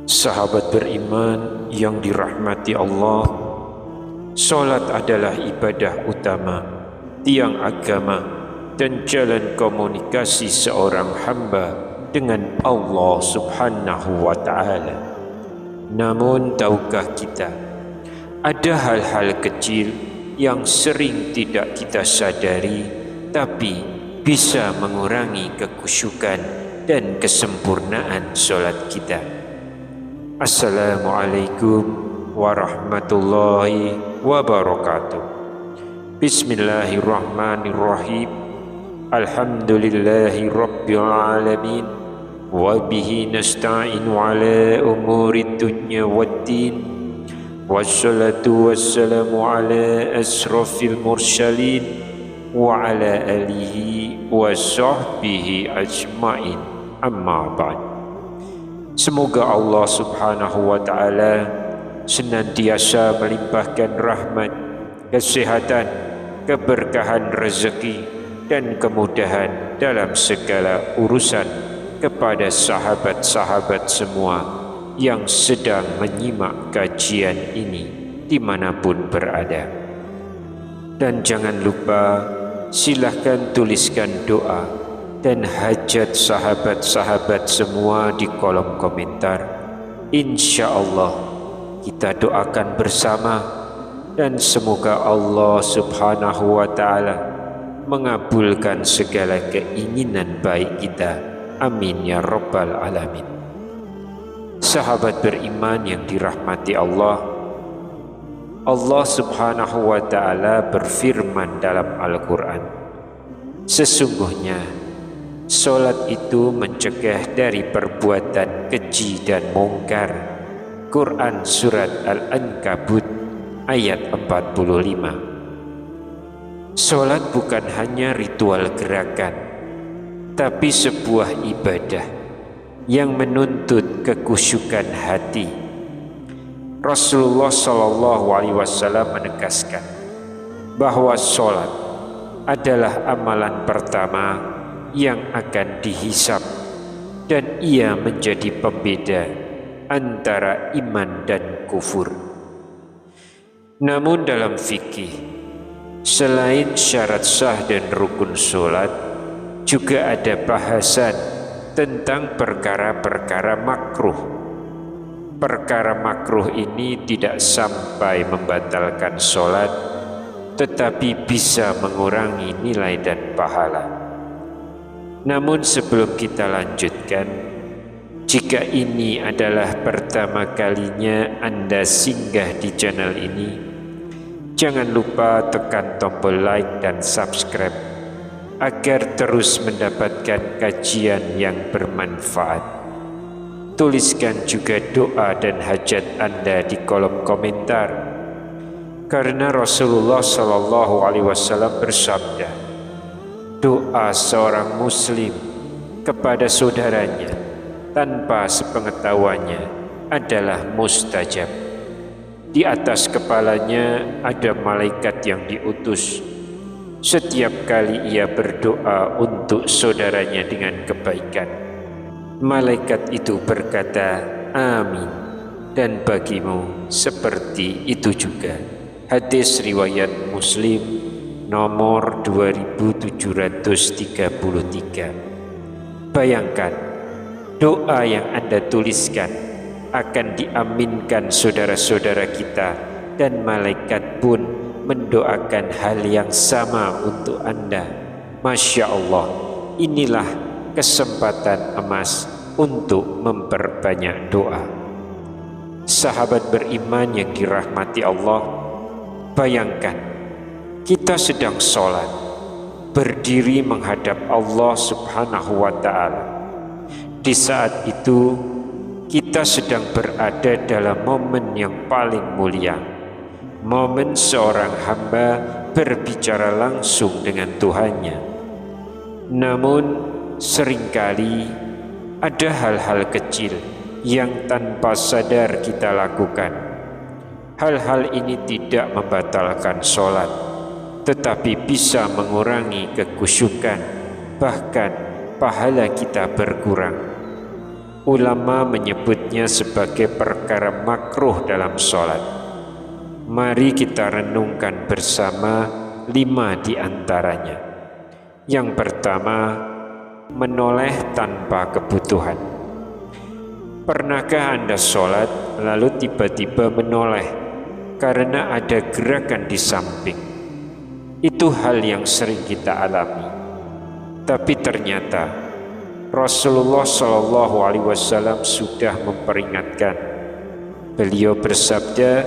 Sahabat beriman yang dirahmati Allah, salat adalah ibadah utama, tiang agama, dan jalan komunikasi seorang hamba dengan Allah Subhanahu wa Ta'ala. Namun, tahukah kita, ada hal-hal kecil yang sering tidak kita sadari, tapi bisa mengurangi kekhusyukan dan kesempurnaan salat kita. Assalamualaikum warahmatullahi wabarakatuh. Bismillahirrahmanirrahim. Alhamdulillahi rabbil alamin. Wabihi nasta'inu ala umuri dunya waddin. Wassalatu wassalamu ala asrafil mursalin wa ala alihi wa sahbihi ajma'in. Amma ba'd. Semoga Allah Subhanahu wa Ta'ala senantiasa melimpahkan rahmat, kesehatan, keberkahan rezeki, dan kemudahan dalam segala urusan kepada sahabat-sahabat semua yang sedang menyimak kajian ini dimanapun berada. Dan jangan lupa, silahkan tuliskan doa dan hajat sahabat-sahabat semua di kolom komentar. Insya Allah kita doakan bersama, dan semoga Allah Subhanahu wa Ta'ala mengabulkan segala keinginan baik kita. Amin ya Rabbal Alamin. Sahabat beriman yang dirahmati Allah, Allah Subhanahu wa Ta'ala berfirman dalam Al-Quran, sesungguhnya salat itu mencegah dari perbuatan keji dan mungkar. Quran Surat Al-Ankabut ayat 45. Salat bukan hanya ritual gerakan, tapi sebuah ibadah yang menuntut kekhusyukan hati. Rasulullah SAW menegaskan bahwa salat adalah amalan pertama yang akan dihisab, dan ia menjadi pembeda antara iman dan kufur. Namun dalam fikih, selain syarat sah dan rukun salat, juga ada bahasan tentang perkara-perkara makruh. Perkara makruh ini tidak sampai membatalkan salat, tetapi bisa mengurangi nilai dan pahala. Namun sebelum kita lanjutkan, jika ini adalah pertama kalinya Anda singgah di channel ini, jangan lupa tekan tombol like dan subscribe agar terus mendapatkan kajian yang bermanfaat. Tuliskan juga doa dan hajat Anda di kolom komentar, karena Rasulullah SAW bersabda, doa seorang muslim kepada saudaranya tanpa sepengetahuannya adalah mustajab. Di atas kepalanya ada malaikat yang diutus. Setiap kali ia berdoa untuk saudaranya dengan kebaikan, malaikat itu berkata, amin, dan bagimu seperti itu juga. Hadis riwayat Muslim nomor 2733. Bayangkan, doa yang Anda tuliskan akan diaminkan saudara-saudara kita, dan malaikat pun mendoakan hal yang sama untuk Anda. Masya Allah, inilah kesempatan emas untuk memperbanyak doa. Sahabat beriman yang dirahmati Allah, bayangkan kita sedang sholat, berdiri menghadap Allah Subhanahu wa Ta'ala. Di saat itu kita sedang berada dalam momen yang paling mulia, momen seorang hamba berbicara langsung dengan Tuhannya. Namun seringkali ada hal-hal kecil yang tanpa sadar kita lakukan. Hal-hal ini tidak membatalkan sholat, tetapi bisa mengurangi kekhusyukan, bahkan pahala kita berkurang. Ulama menyebutnya sebagai perkara makruh dalam sholat. Mari kita renungkan bersama 5 di antaranya. Yang pertama, menoleh tanpa kebutuhan. Pernahkah Anda sholat lalu tiba-tiba menoleh karena ada gerakan di samping? Itu hal yang sering kita alami. Tapi ternyata Rasulullah SAW sudah memperingatkan. Beliau bersabda,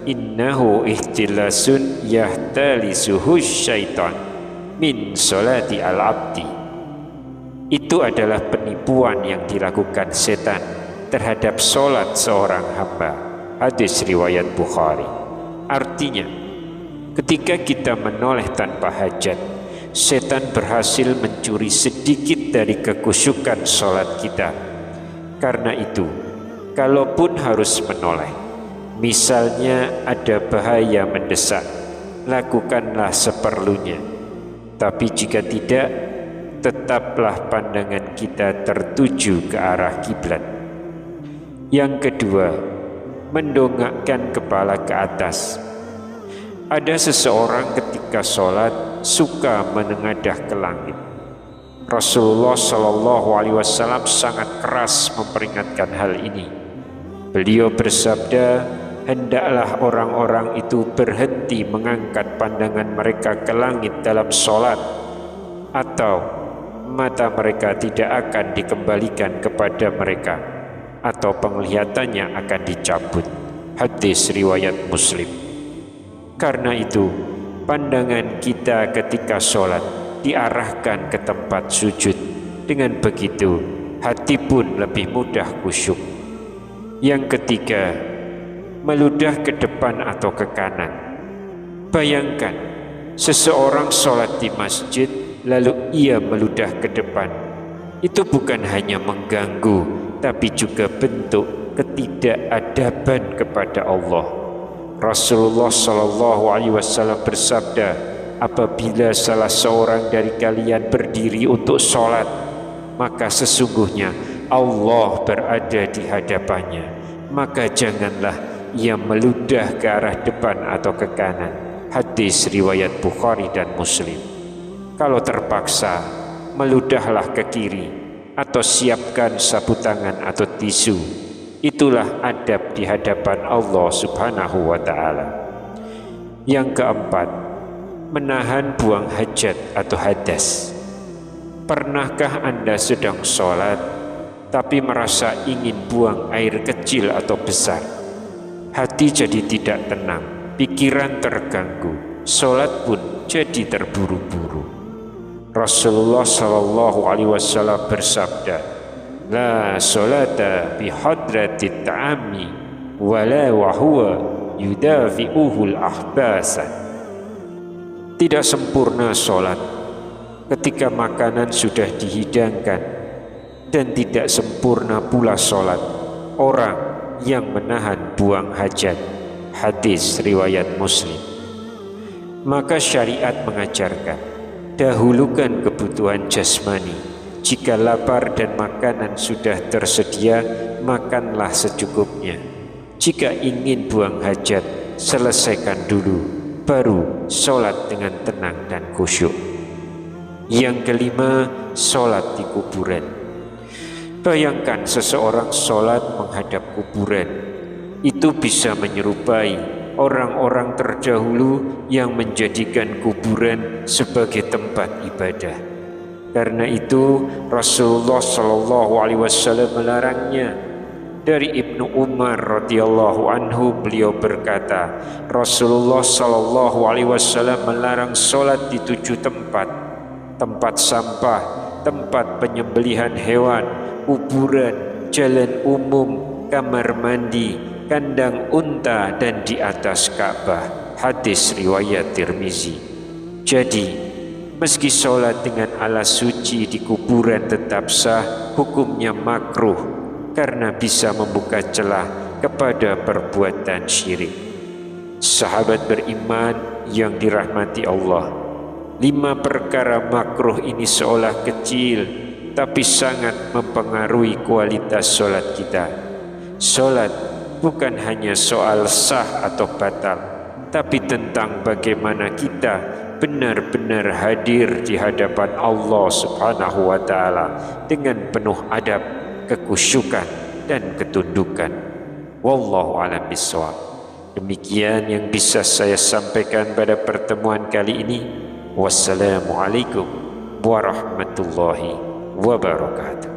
innahu ihtilasun yahtalisuhu syaitan min sholati al-abdi. Itu adalah penipuan yang dilakukan setan terhadap sholat seorang hamba. Hadis riwayat Bukhari. Artinya, ketika kita menoleh tanpa hajat, setan berhasil mencuri sedikit dari kekhusyukan sholat kita. Karena itu, kalaupun harus menoleh, misalnya ada bahaya mendesak, lakukanlah seperlunya. Tapi jika tidak, tetaplah pandangan kita tertuju ke arah kiblat. Yang kedua, mendongakkan kepala ke atas. Ada seseorang ketika sholat suka menengadah ke langit. Rasulullah SAW sangat keras memperingatkan hal ini. Beliau bersabda, hendaklah orang-orang itu berhenti mengangkat pandangan mereka ke langit dalam sholat, atau mata mereka tidak akan dikembalikan kepada mereka, atau penglihatannya akan dicabut. Hadis riwayat Muslim. Karena itu, pandangan kita ketika sholat diarahkan ke tempat sujud. Dengan begitu, hati pun lebih mudah khusyuk. Yang ketiga, meludah ke depan atau ke kanan. Bayangkan, seseorang sholat di masjid, lalu ia meludah ke depan. Itu bukan hanya mengganggu, tapi juga bentuk ketidakadaban kepada Allah. Rasulullah SAW bersabda, apabila salah seorang dari kalian berdiri untuk sholat, maka sesungguhnya Allah berada di hadapannya. Maka janganlah ia meludah ke arah depan atau ke kanan. Hadis riwayat Bukhari dan Muslim. Kalau terpaksa, meludahlah ke kiri atau siapkan sapu tangan atau tisu. Itulah adab di hadapan Allah Subhanahu wa ta'ala. Yang keempat, menahan buang hajat atau hadas. Pernahkah Anda sedang sholat tapi merasa ingin buang air kecil atau besar? Hati jadi tidak tenang, pikiran terganggu, sholat pun jadi terburu-buru. Rasulullah SAW bersabda, la sholata bi hadratit ta'ami wala wa huwa yudafi'uhul ahbasa. Tidak sempurna sholat ketika makanan sudah dihidangkan, dan tidak sempurna pula sholat orang yang menahan buang hajat. Hadis riwayat Muslim. Maka syariat mengajarkan, dahulukan kebutuhan jasmani. Jika lapar dan makanan sudah tersedia, makanlah secukupnya. Jika ingin buang hajat, selesaikan dulu, baru sholat dengan tenang dan khusyuk. Yang kelima, sholat di kuburan. Bayangkan seseorang sholat menghadap kuburan. Itu bisa menyerupai orang-orang terdahulu yang menjadikan kuburan sebagai tempat ibadah. Karena itu Rasulullah SAW melarangnya. Dari Ibnu Umar radhiyallahu anhu, beliau berkata, Rasulullah SAW melarang sholat di 7 tempat: tempat sampah, tempat penyembelihan hewan, kuburan, jalan umum, kamar mandi, kandang unta, dan di atas Ka'bah. Hadis riwayat Tirmizi. Jadi, meski sholat dengan alas suci di kuburan tetap sah, hukumnya makruh karena bisa membuka celah kepada perbuatan syirik. Sahabat beriman yang dirahmati Allah, 5 perkara makruh ini seolah kecil, tapi sangat mempengaruhi kualitas solat kita. Solat bukan hanya soal sah atau batal, tapi tentang bagaimana kita benar-benar hadir di hadapan Allah Subhanahu wa Ta'ala dengan penuh adab, kekhusyukan, dan ketundukan. Wallahu a'lam bishawab. Demikian yang bisa saya sampaikan pada pertemuan kali ini. Wassalamualaikum warahmatullahi wabarakatuh.